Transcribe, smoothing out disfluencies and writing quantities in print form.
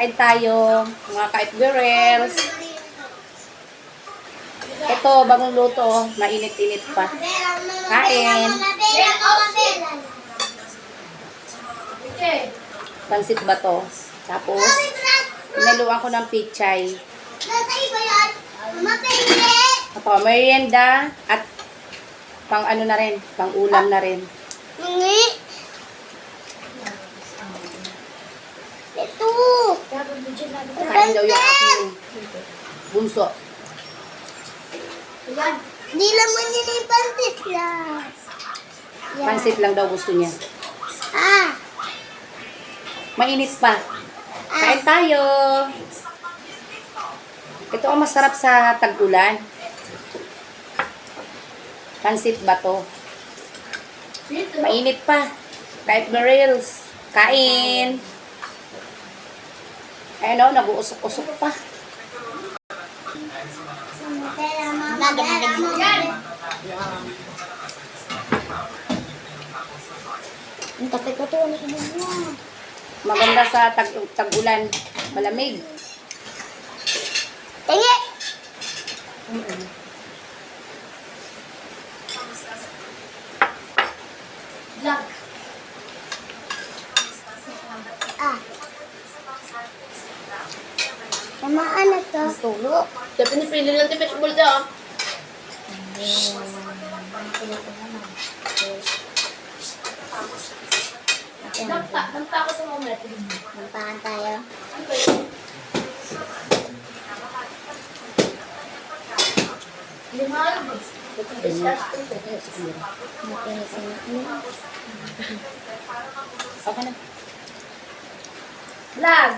Kain tayo, mga ka-FBRels. Ito, bagong luto. Mainit-init pa. Kain. Pansit ba to? Tapos, pinaluan ko ng pichay. Ito, merienda at pang ano na rin, pang ulam na rin. Ito. Kain daw yung aking bunso. Di naman yun yung pansit lang. Pansit lang daw gusto niya. Ah. Mainit pa. Kain tayo. Ito ang masarap sa tag-ulan. Pansit ba to? Mainit pa. Ka-FBRels. Kain. Ayun o, nag-uusok-usok pa. Ang kape ko to. Maganda sa tag-ulan. Malamig. Tingi! Vlog. Ah. Tamaan na to. Tulo. Kaya pinipili ng tipit mo daw. Nagta ako sa moment. Nampahan tayo. Lima. Okay na. Vlog.